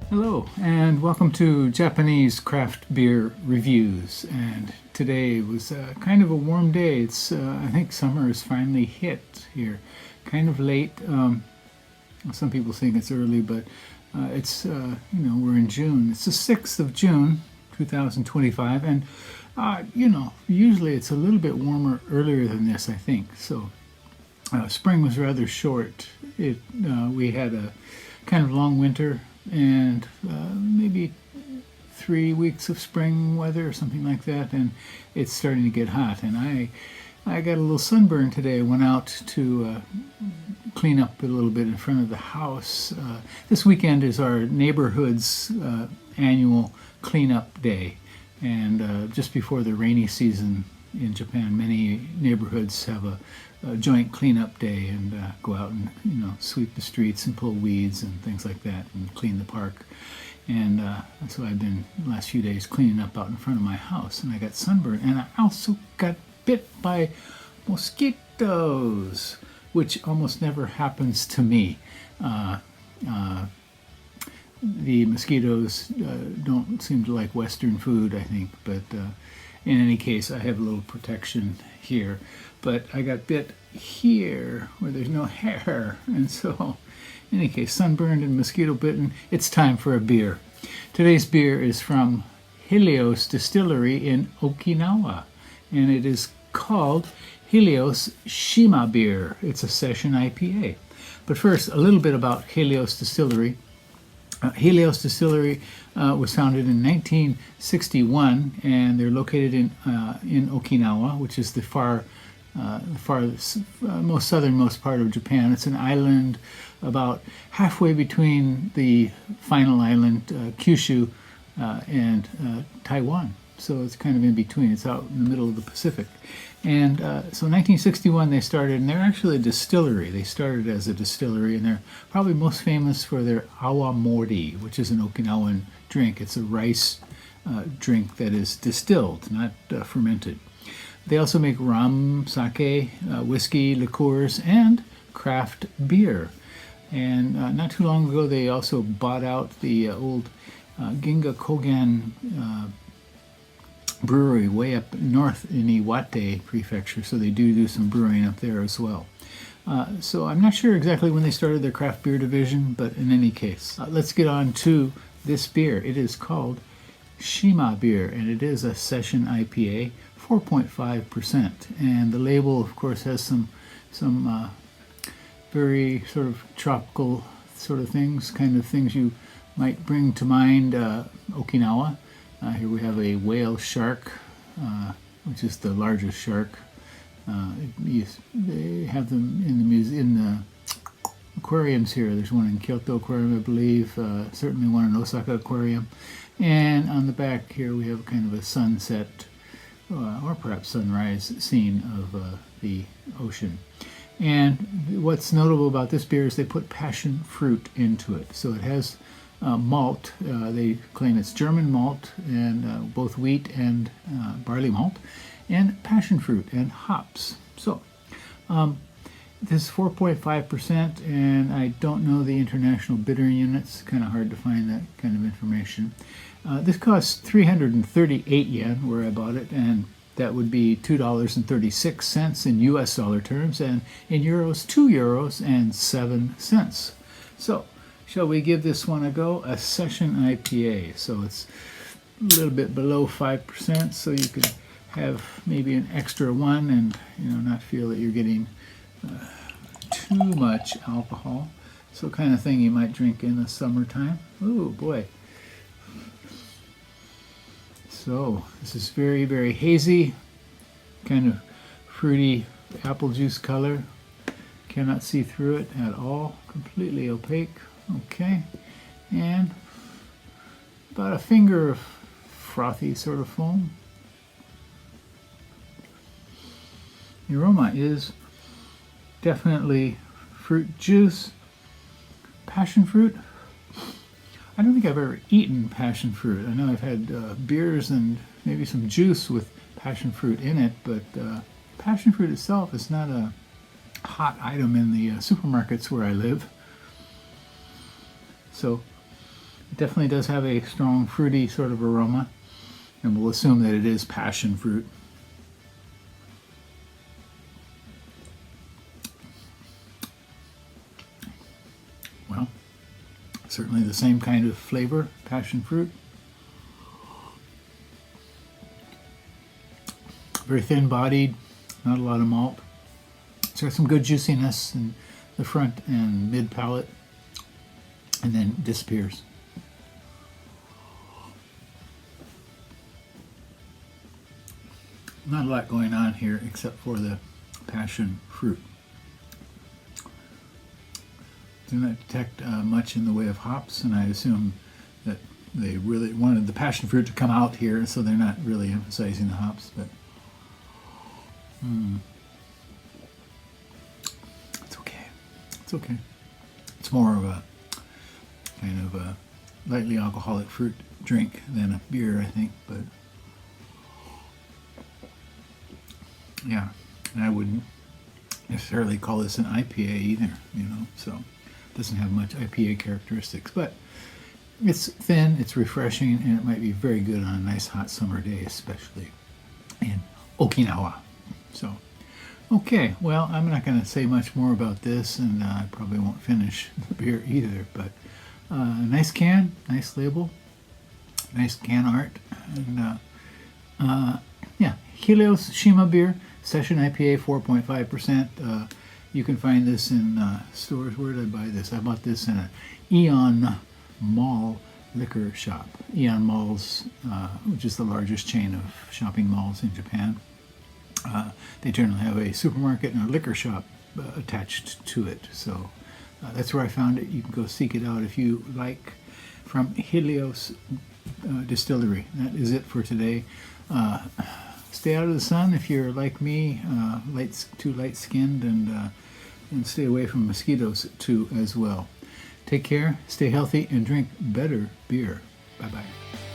Hello, and welcome to Japanese craft beer reviews. And today was kind of a warm day. I think summer has finally hit here. Kind of late. Some people think it's early, but we're in June. It's the 6th of June, 2025, and usually it's a little bit warmer earlier than this, I think. So spring was rather short. We had a kind of long winter and maybe 3 weeks of spring weather or something like that, and it's starting to get hot. And I got a little sunburn today. I went out to clean up a little bit in front of the house. This weekend is our neighborhood's annual cleanup day, and just before the rainy season in Japan, many neighborhoods have a joint cleanup day and go out and sweep the streets and pull weeds and things like that and clean the park. And so I've been the last few days cleaning up out in front of my house, and I got sunburned, and I also got bit by mosquitoes, which almost never happens to me. The mosquitoes don't seem to like Western food, I think, but in any case, I have a little protection here. But I got bit here where there's no hair, and so in any case, sunburned and mosquito bitten, it's time for a beer. Today's beer is from Helios Distillery in Okinawa, and it is called Helios Shima Beer. It's a Session IPA. But first, a little bit about Helios Distillery. Helios Distillery was founded in 1961, and they're located in Okinawa, which is the farthest, most southernmost part of Japan. It's an island about halfway between the final island, Kyushu, and Taiwan. So it's kind of in between. It's out in the middle of the Pacific. And so in 1961 they started, and they're actually a distillery. They started as a distillery, and they're probably most famous for their awamori, which is an Okinawan drink. It's a rice drink that is distilled, not fermented. They also make rum, sake, whiskey, liqueurs, and craft beer. And not too long ago, they also bought out the old Ginga Kogen brewery way up north in Iwate Prefecture, so they do some brewing up there as well. So I'm not sure exactly when they started their craft beer division, but in any case, let's get on to this beer. It is called Shima Beer, and it is a Session IPA, 4.5%. And the label, of course, has some very sort of tropical sort of things, kind of things you might bring to mind Okinawa. Here we have a whale shark, which is the largest shark. They have them in the aquariums here. There's one in Kyoto Aquarium, I believe, certainly one in Osaka Aquarium. And on the back here we have kind of a sunset or perhaps sunrise scene of the ocean. And what's notable about this beer is they put passion fruit into it. So it has malt. They claim it's German malt, and both wheat and barley malt, and passion fruit and hops. So this is 4.5%, and I don't know the international bittering units. Kind of hard to find that kind of information. This costs 338 yen where I bought it, and that would be $2.36 in US dollar terms, and in euros, €2.07. So shall we give this one a go? A Session IPA. So it's a little bit below 5%, so you could have maybe an extra one and not feel that you're getting too much alcohol. So kind of thing you might drink in the summertime. Oh boy. So this is very, very hazy, kind of fruity apple juice color. Cannot see through it at all. Completely opaque. Okay, and about a finger of frothy sort of foam. The aroma is definitely fruit juice, passion fruit. I don't think I've ever eaten passion fruit. I know I've had beers and maybe some juice with passion fruit in it, but passion fruit itself is not a hot item in the supermarkets where I live. So definitely does have a strong fruity sort of aroma, and we'll assume that it is passion fruit. Well, certainly the same kind of flavor, passion fruit. Very thin-bodied, not a lot of malt. It's got some good juiciness in the front and mid palate, and then disappears. Not a lot going on here except for the passion fruit. Do not detect much in the way of hops, and I assume that they really wanted the passion fruit to come out here, so they're not really emphasizing the hops, but it's okay. It's okay. It's more of a kind of a lightly alcoholic fruit drink than a beer, I think, but yeah, and I wouldn't necessarily call this an IPA either, so it doesn't have much IPA characteristics, but it's thin, it's refreshing, and it might be very good on a nice hot summer day, especially in Okinawa. So, okay, well, I'm not going to say much more about this, and I probably won't finish the beer either, but nice can, nice label, nice can art, and yeah, Helios Shima Beer, Session IPA, 4.5%. You can find this in stores. Where did I buy this? I bought this in an Eon Mall liquor shop. Eon Malls, which is the largest chain of shopping malls in Japan. They generally have a supermarket and a liquor shop attached to it. So that's where I found it. You can go seek it out if you like. From Helios Distillery. That is it for today. Stay out of the sun if you're like me, too light-skinned, and stay away from mosquitoes too as well. Take care, stay healthy, and drink better beer. Bye-bye.